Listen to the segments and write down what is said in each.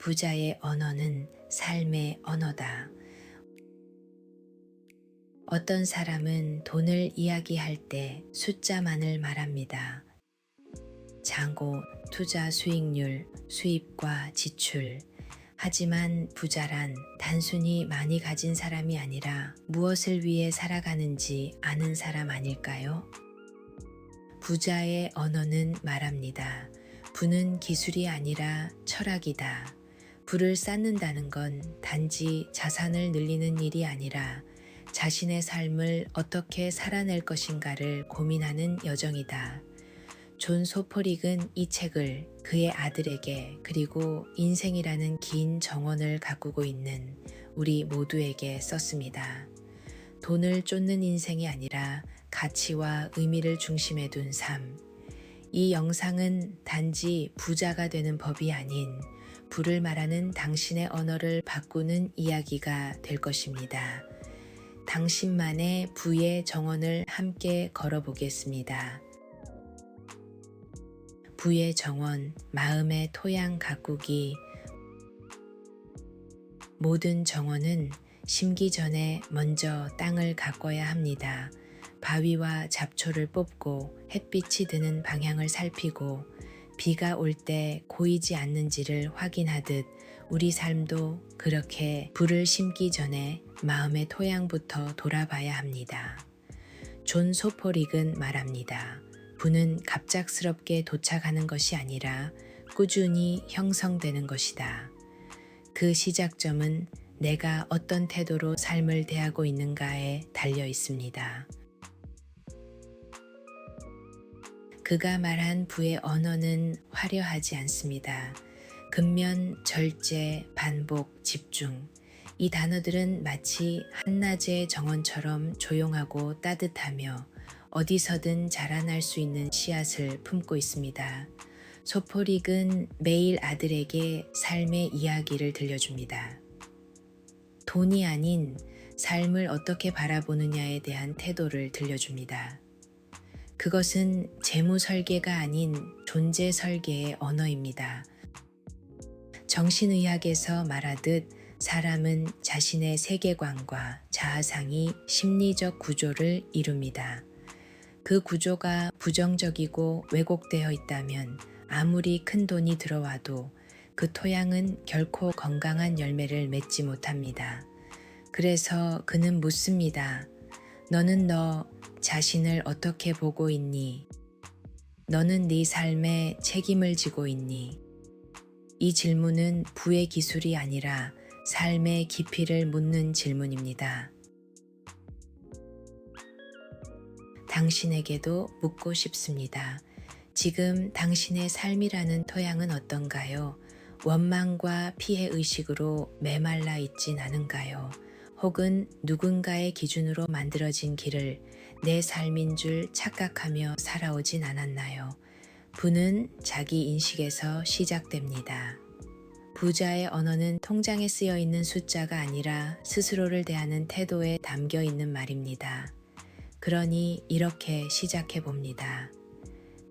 부자의 언어는 삶의 언어다. 어떤 사람은 돈을 이야기할 때 숫자만을 말합니다. 잔고, 투자 수익률, 수입과 지출. 하지만 부자란 단순히 많이 가진 사람이 아니라 무엇을 위해 살아가는지 아는 사람 아닐까요? 부자의 언어는 말합니다. 부는 기술이 아니라 철학이다. 부를 쌓는다는 건 단지 자산을 늘리는 일이 아니라 자신의 삶을 어떻게 살아낼 것인가를 고민하는 여정이다. 존 소포릭은 이 책을 그의 아들에게 그리고 인생이라는 긴 정원을 가꾸고 있는 우리 모두에게 썼습니다. 돈을 쫓는 인생이 아니라 가치와 의미를 중심에 둔 삶. 이 영상은 단지 부자가 되는 법이 아닌 부를 말하는 당신의 언어를 바꾸는 이야기가 될 것입니다. 당신만의 부의 정원을 함께 걸어보겠습니다. 부의 정원, 마음의 토양 가꾸기. 모든 정원은 심기 전에 먼저 땅을 가꿔야 합니다. 바위와 잡초를 뽑고 햇빛이 드는 방향을 살피고 비가 올 때 고이지 않는지를 확인하듯 우리 삶도 그렇게 부를 심기 전에 마음의 토양부터 돌아봐야 합니다. 존 소포릭은 말합니다. 부는 갑작스럽게 도착하는 것이 아니라 꾸준히 형성되는 것이다. 그 시작점은 내가 어떤 태도로 삶을 대하고 있는가에 달려 있습니다. 그가 말한 부의 언어는 화려하지 않습니다. 근면, 절제, 반복, 집중. 이 단어들은 마치 한낮의 정원처럼 조용하고 따뜻하며 어디서든 자라날 수 있는 씨앗을 품고 있습니다. 소포릭은 매일 아들에게 삶의 이야기를 들려줍니다. 돈이 아닌 삶을 어떻게 바라보느냐에 대한 태도를 들려줍니다. 그것은 재무 설계가 아닌 존재 설계의 언어입니다. 정신의학에서 말하듯 사람은 자신의 세계관과 자아상이 심리적 구조를 이룹니다. 그 구조가 부정적이고 왜곡되어 있다면 아무리 큰 돈이 들어와도 그 토양은 결코 건강한 열매를 맺지 못합니다. 그래서 그는 묻습니다. 너는 너 자신을 어떻게 보고 있니? 너는 네 삶에 책임을 지고 있니? 이 질문은 부의 기술이 아니라 삶의 깊이를 묻는 질문입니다. 당신에게도 묻고 싶습니다. 지금 당신의 삶이라는 토양은 어떤가요? 원망과 피해의식으로 메말라 있진 않은가요? 혹은 누군가의 기준으로 만들어진 길을 내 삶인 줄 착각하며 살아오진 않았나요? 부는 자기 인식에서 시작됩니다. 부자의 언어는 통장에 쓰여 있는 숫자가 아니라 스스로를 대하는 태도에 담겨 있는 말입니다. 그러니 이렇게 시작해 봅니다.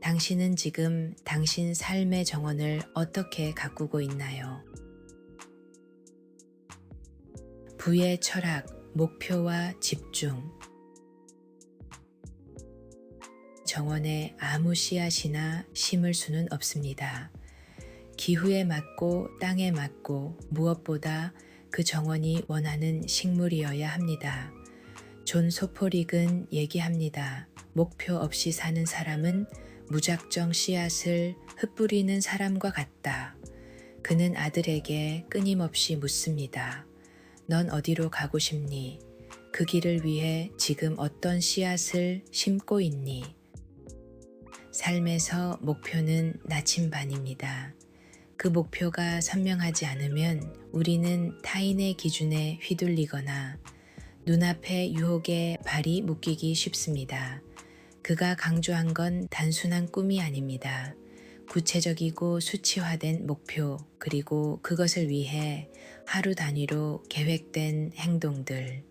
당신은 지금 당신 삶의 정원을 어떻게 가꾸고 있나요? 부의 철학, 목표와 집중. 정원에 아무 씨앗이나 심을 수는 없습니다. 기후에 맞고 땅에 맞고 무엇보다 그 정원이 원하는 식물이어야 합니다. 존 소포릭은 얘기합니다. 목표 없이 사는 사람은 무작정 씨앗을 흩뿌리는 사람과 같다. 그는 아들에게 끊임없이 묻습니다. 넌 어디로 가고 싶니? 그 길을 위해 지금 어떤 씨앗을 심고 있니? 삶에서 목표는 나침반입니다. 그 목표가 선명하지 않으면 우리는 타인의 기준에 휘둘리거나 눈앞의 유혹에 발이 묶이기 쉽습니다. 그가 강조한 건 단순한 꿈이 아닙니다. 구체적이고 수치화된 목표, 그리고 그것을 위해 하루 단위로 계획된 행동들.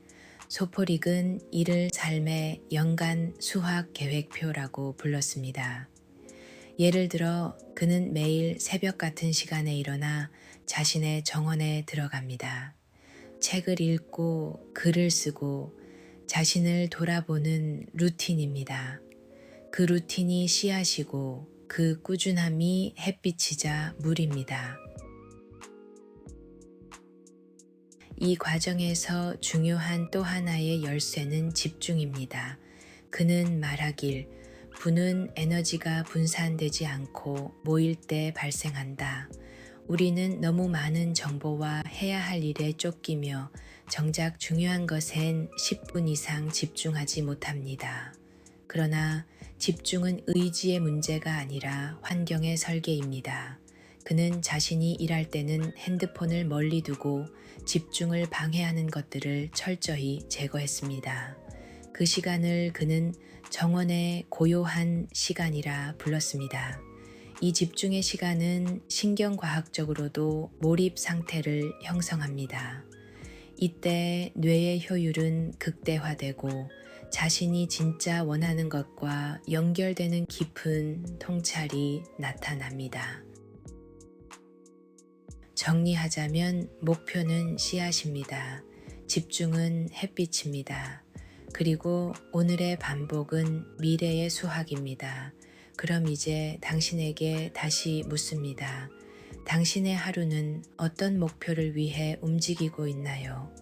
소포릭은 이를 삶의 연간 수학 계획표라고 불렀습니다. 예를 들어 그는 매일 새벽 같은 시간에 일어나 자신의 정원에 들어갑니다. 책을 읽고 글을 쓰고 자신을 돌아보는 루틴입니다. 그 루틴이 씨앗이고 그 꾸준함이 햇빛이자 물입니다. 이 과정에서 중요한 또 하나의 열쇠는 집중입니다. 그는 말하길, 부는 에너지가 분산되지 않고 모일 때 발생한다. 우리는 너무 많은 정보와 해야 할 일에 쫓기며 정작 중요한 것엔 10분 이상 집중하지 못합니다. 그러나 집중은 의지의 문제가 아니라 환경의 설계입니다. 그는 자신이 일할 때는 핸드폰을 멀리 두고 집중을 방해하는 것들을 철저히 제거했습니다. 그 시간을 그는 정원의 고요한 시간이라 불렀습니다. 이 집중의 시간은 신경과학적으로도 몰입 상태를 형성합니다. 이때 뇌의 효율은 극대화되고 자신이 진짜 원하는 것과 연결되는 깊은 통찰이 나타납니다. 정리하자면 목표는 씨앗입니다. 집중은 햇빛입니다. 그리고 오늘의 반복은 미래의 수확입니다. 그럼 이제 당신에게 다시 묻습니다. 당신의 하루는 어떤 목표를 위해 움직이고 있나요?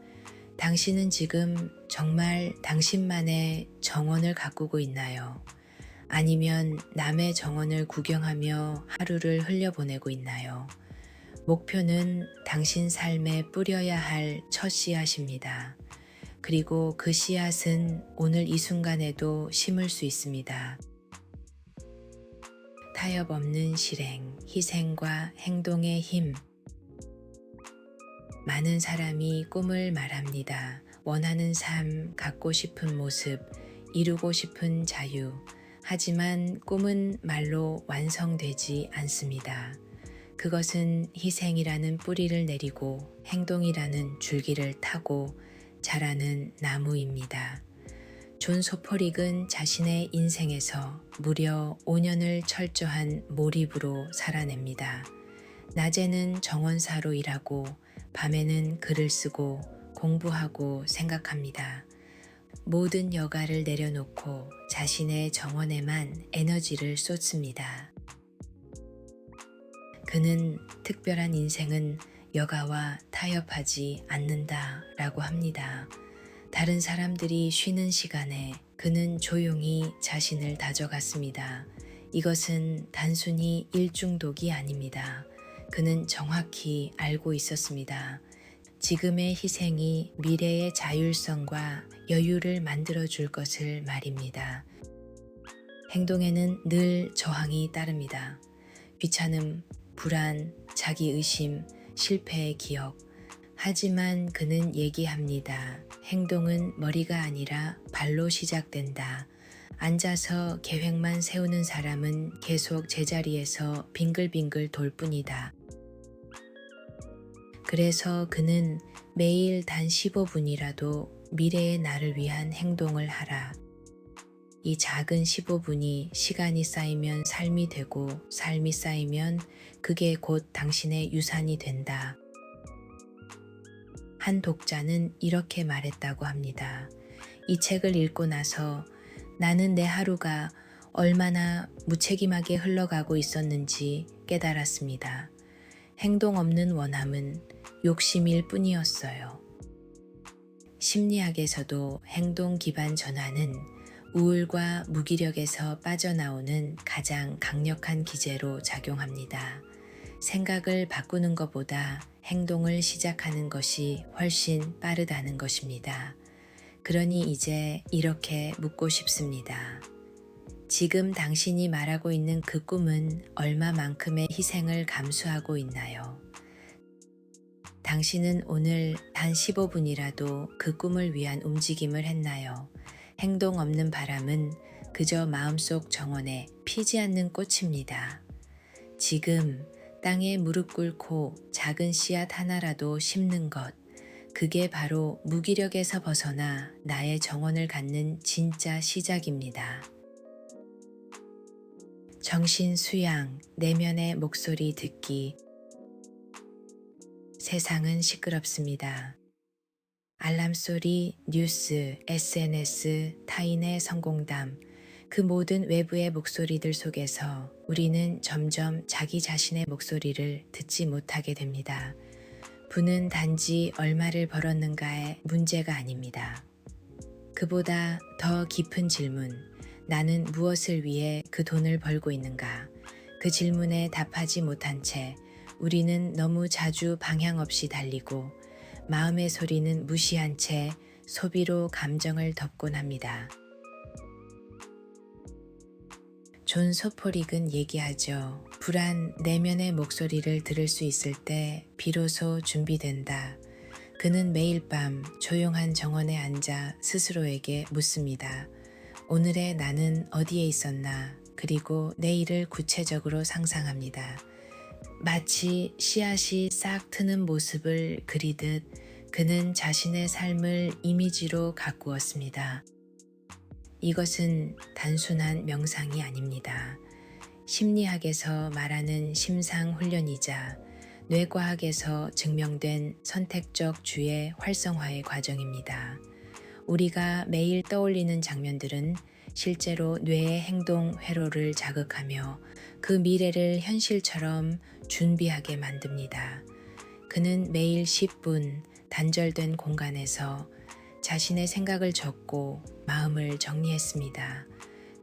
당신은 지금 정말 당신만의 정원을 가꾸고 있나요? 아니면 남의 정원을 구경하며 하루를 흘려보내고 있나요? 목표는 당신 삶에 뿌려야 할 첫 씨앗입니다. 그리고 그 씨앗은 오늘 이 순간에도 심을 수 있습니다. 타협 없는 실행, 희생과 행동의 힘. 많은 사람이 꿈을 말합니다. 원하는 삶, 갖고 싶은 모습, 이루고 싶은 자유. 하지만 꿈은 말로 완성되지 않습니다. 그것은 희생이라는 뿌리를 내리고 행동이라는 줄기를 타고 자라는 나무입니다. 존 소포릭은 자신의 인생에서 무려 5년을 철저한 몰입으로 살아냅니다. 낮에는 정원사로 일하고 밤에는 글을 쓰고 공부하고 생각합니다. 모든 여가를 내려놓고 자신의 정원에만 에너지를 쏟습니다. 그는 특별한 인생은 여가와 타협하지 않는다 라고 합니다. 다른 사람들이 쉬는 시간에 그는 조용히 자신을 다져갔습니다. 이것은 단순히 일중독이 아닙니다. 그는 정확히 알고 있었습니다. 지금의 희생이 미래의 자율성과 여유를 만들어줄 것을 말입니다. 행동에는 늘 저항이 따릅니다. 귀찮음, 불안, 자기의심, 실패의 기억. 하지만 그는 얘기합니다. 행동은 머리가 아니라 발로 시작된다. 앉아서 계획만 세우는 사람은 계속 제자리에서 빙글빙글 돌 뿐이다. 그래서 그는 매일 단 15분이라도 미래의 나를 위한 행동을 하라. 이 작은 15분이 시간이 쌓이면 삶이 되고 삶이 쌓이면 그게 곧 당신의 유산이 된다. 한 독자는 이렇게 말했다고 합니다. 이 책을 읽고 나서 나는 내 하루가 얼마나 무책임하게 흘러가고 있었는지 깨달았습니다. 행동 없는 원함은 욕심일 뿐이었어요. 심리학에서도 행동 기반 전환은 우울과 무기력에서 빠져나오는 가장 강력한 기제로 작용합니다. 생각을 바꾸는 것보다 행동을 시작하는 것이 훨씬 빠르다는 것입니다. 그러니 이제 이렇게 묻고 싶습니다. 지금 당신이 말하고 있는 그 꿈은 얼마만큼의 희생을 감수하고 있나요? 당신은 오늘 단 15분이라도 그 꿈을 위한 움직임을 했나요? 행동 없는 바람은 그저 마음속 정원에 피지 않는 꽃입니다. 지금 땅에 무릎 꿇고 작은 씨앗 하나라도 심는 것, 그게 바로 무기력에서 벗어나 나의 정원을 갖는 진짜 시작입니다. 정신 수양, 내면의 목소리 듣기. 세상은 시끄럽습니다. 알람 소리, 뉴스, SNS, 타인의 성공담, 그 모든 외부의 목소리들 속에서 우리는 점점 자기 자신의 목소리를 듣지 못하게 됩니다. 부는 단지 얼마를 벌었는가의 문제가 아닙니다. 그보다 더 깊은 질문, 나는 무엇을 위해 그 돈을 벌고 있는가? 그 질문에 답하지 못한 채 우리는 너무 자주 방향 없이 달리고 마음의 소리는 무시한 채 소비로 감정을 덮곤 합니다. 존 소포릭은 얘기하죠. 불안, 내면의 목소리를 들을 수 있을 때 비로소 준비된다. 그는 매일 밤 조용한 정원에 앉아 스스로에게 묻습니다. 오늘의 나는 어디에 있었나? 그리고 내일을 구체적으로 상상합니다. 마치 씨앗이 싹 트는 모습을 그리듯 그는 자신의 삶을 이미지로 가꾸었습니다. 이것은 단순한 명상이 아닙니다. 심리학에서 말하는 심상 훈련이자 뇌과학에서 증명된 선택적 주의 활성화의 과정입니다. 우리가 매일 떠올리는 장면들은 실제로 뇌의 행동 회로를 자극하며 그 미래를 현실처럼 준비하게 만듭니다. 그는 매일 10분 단절된 공간에서 자신의 생각을 적고 마음을 정리했습니다.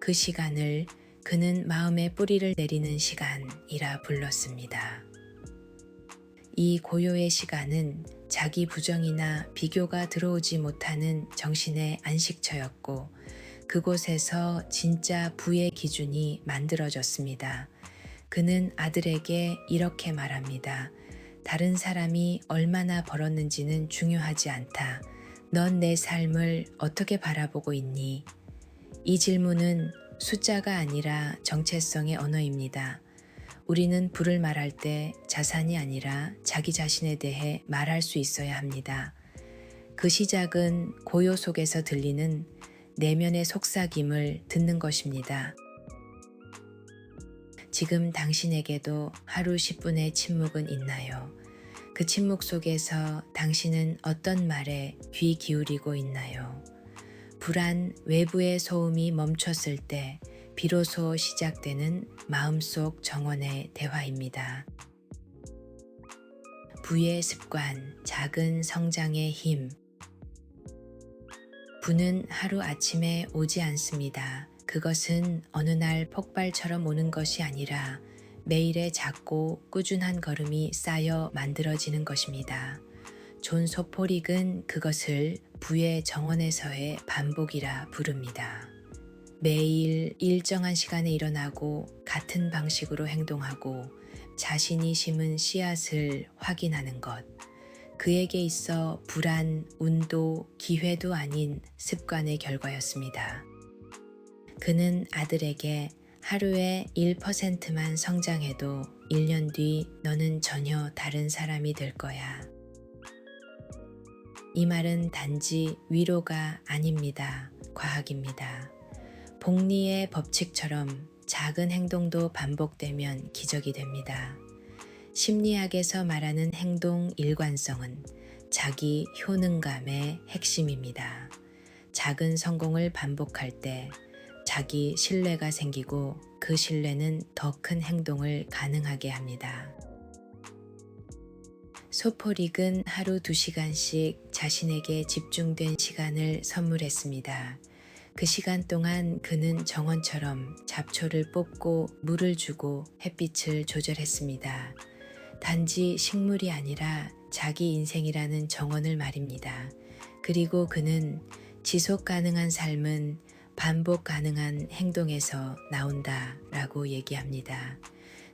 그 시간을 그는 마음의 뿌리를 내리는 시간이라 불렀습니다. 이 고요의 시간은 자기 부정이나 비교가 들어오지 못하는 정신의 안식처였고 그곳에서 진짜 부의 기준이 만들어졌습니다. 그는 아들에게 이렇게 말합니다. 다른 사람이 얼마나 벌었는지는 중요하지 않다. 넌 내 삶을 어떻게 바라보고 있니? 이 질문은 숫자가 아니라 정체성의 언어입니다. 우리는 부를 말할 때 자산이 아니라 자기 자신에 대해 말할 수 있어야 합니다. 그 시작은 고요 속에서 들리는 내면의 속삭임을 듣는 것입니다. 지금 당신에게도 하루 10분의 침묵은 있나요? 그 침묵 속에서 당신은 어떤 말에 귀 기울이고 있나요? 불안, 외부의 소음이 멈췄을 때 비로소 시작되는 마음속 정원의 대화입니다. 부의 습관, 작은 성장의 힘. 부는 하루아침에 오지 않습니다. 그것은 어느 날 폭발처럼 오는 것이 아니라 매일의 작고 꾸준한 걸음이 쌓여 만들어지는 것입니다. 존 소포릭은 그것을 부의 정원에서의 반복이라 부릅니다. 매일 일정한 시간에 일어나고 같은 방식으로 행동하고 자신이 심은 씨앗을 확인하는 것. 그에게 있어 불안, 운도, 기회도 아닌 습관의 결과였습니다. 그는 아들에게 하루에 1%만 성장해도 1년 뒤 너는 전혀 다른 사람이 될 거야. 이 말은 단지 위로가 아닙니다. 과학입니다. 복리의 법칙처럼 작은 행동도 반복되면 기적이 됩니다. 심리학에서 말하는 행동 일관성은 자기 효능감의 핵심입니다. 작은 성공을 반복할 때 자기 신뢰가 생기고 그 신뢰는 더 큰 행동을 가능하게 합니다. 소포릭은 하루 2시간씩 자신에게 집중된 시간을 선물했습니다. 그 시간 동안 그는 정원처럼 잡초를 뽑고 물을 주고 햇빛을 조절했습니다. 단지 식물이 아니라 자기 인생이라는 정원을 말입니다. 그리고 그는 지속 가능한 삶은 반복 가능한 행동에서 나온다라고 얘기합니다.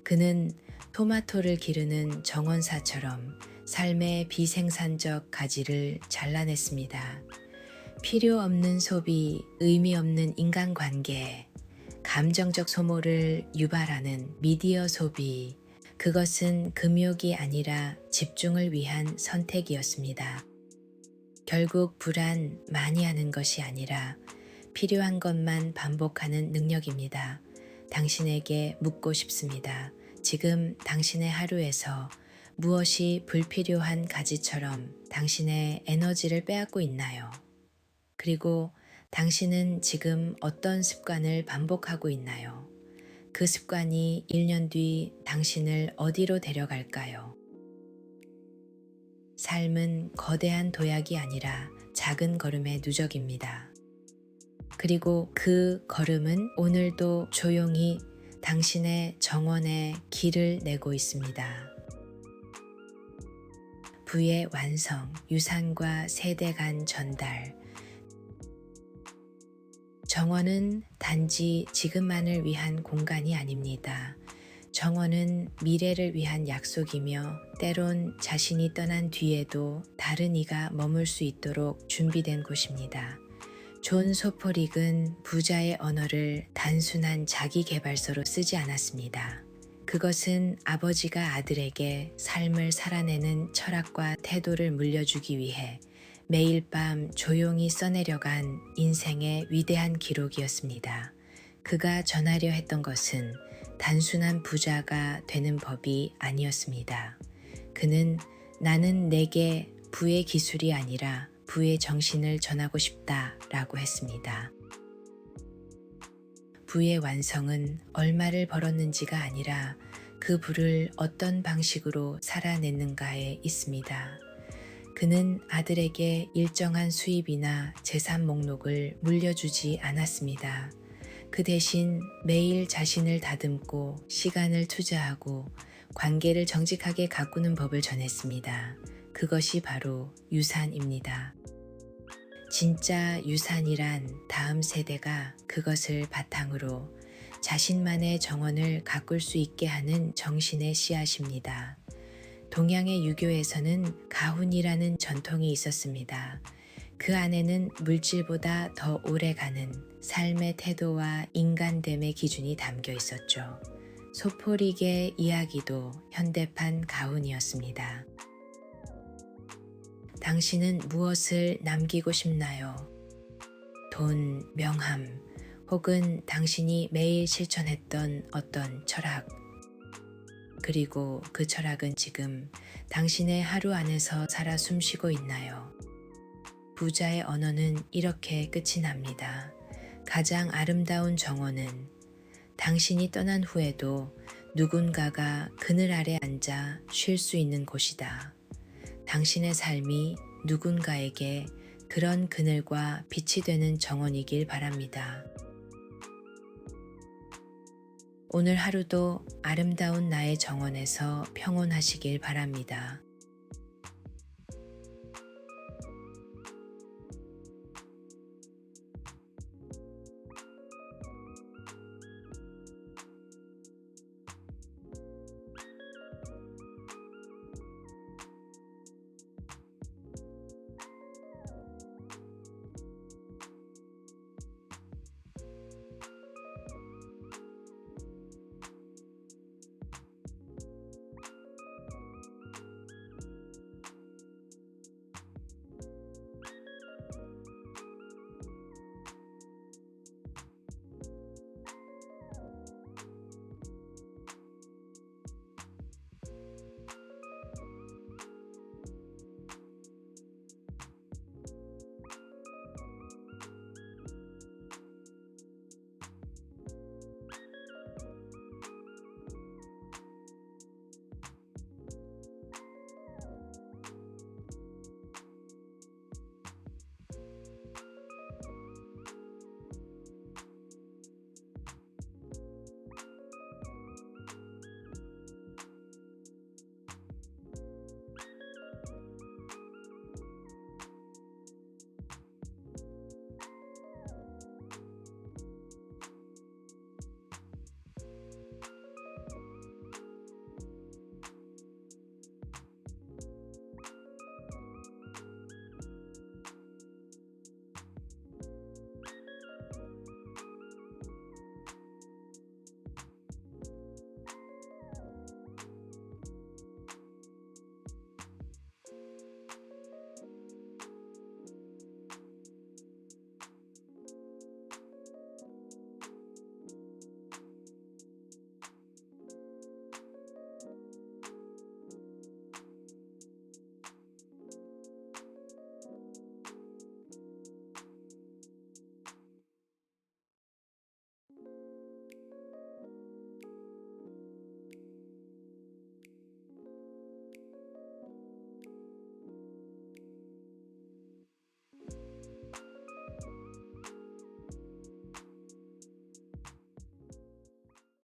그는 토마토를 기르는 정원사처럼 삶의 비생산적 가지를 잘라냈습니다. 필요 없는 소비, 의미 없는 인간관계, 감정적 소모를 유발하는 미디어 소비, 그것은 금욕이 아니라 집중을 위한 선택이었습니다. 결국 불안, 많이 하는 것이 아니라 필요한 것만 반복하는 능력입니다. 당신에게 묻고 싶습니다. 지금 당신의 하루에서 무엇이 불필요한 가지처럼 당신의 에너지를 빼앗고 있나요? 그리고 당신은 지금 어떤 습관을 반복하고 있나요? 그 습관이 1년 뒤 당신을 어디로 데려갈까요? 삶은 거대한 도약이 아니라 작은 걸음의 누적입니다. 그리고 그 걸음은 오늘도 조용히 당신의 정원에 길을 내고 있습니다. 부의 완성, 유산과 세대 간 전달. 정원은 단지 지금만을 위한 공간이 아닙니다. 정원은 미래를 위한 약속이며 때론 자신이 떠난 뒤에도 다른 이가 머물 수 있도록 준비된 곳입니다. 존 소포릭은 부자의 언어를 단순한 자기 개발서로 쓰지 않았습니다. 그것은 아버지가 아들에게 삶을 살아내는 철학과 태도를 물려주기 위해 매일 밤 조용히 써내려간 인생의 위대한 기록이었습니다. 그가 전하려 했던 것은 단순한 부자가 되는 법이 아니었습니다. 그는 나는 내게 부의 기술이 아니라 부의 정신을 전하고 싶다라고 했습니다. 부의 완성은 얼마를 벌었는지가 아니라 그 부를 어떤 방식으로 살아냈는가에 있습니다. 그는 아들에게 일정한 수입이나 재산 목록을 물려주지 않았습니다. 그 대신 매일 자신을 다듬고 시간을 투자하고 관계를 정직하게 가꾸는 법을 전했습니다. 그것이 바로 유산입니다. 진짜 유산이란 다음 세대가 그것을 바탕으로 자신만의 정원을 가꿀 수 있게 하는 정신의 씨앗입니다. 동양의 유교에서는 가훈이라는 전통이 있었습니다. 그 안에는 물질보다 더 오래가는 삶의 태도와 인간됨의 기준이 담겨 있었죠. 소포릭의 이야기도 현대판 가훈이었습니다. 당신은 무엇을 남기고 싶나요? 돈, 명함, 혹은 당신이 매일 실천했던 어떤 철학. 그리고 그 철학은 지금 당신의 하루 안에서 살아 숨쉬고 있나요? 부자의 언어는 이렇게 끝이 납니다. 가장 아름다운 정원은 당신이 떠난 후에도 누군가가 그늘 아래 앉아 쉴 수 있는 곳이다. 당신의 삶이 누군가에게 그런 그늘과 빛이 되는 정원이길 바랍니다. 오늘 하루도 아름다운 나의 정원에서 평온하시길 바랍니다.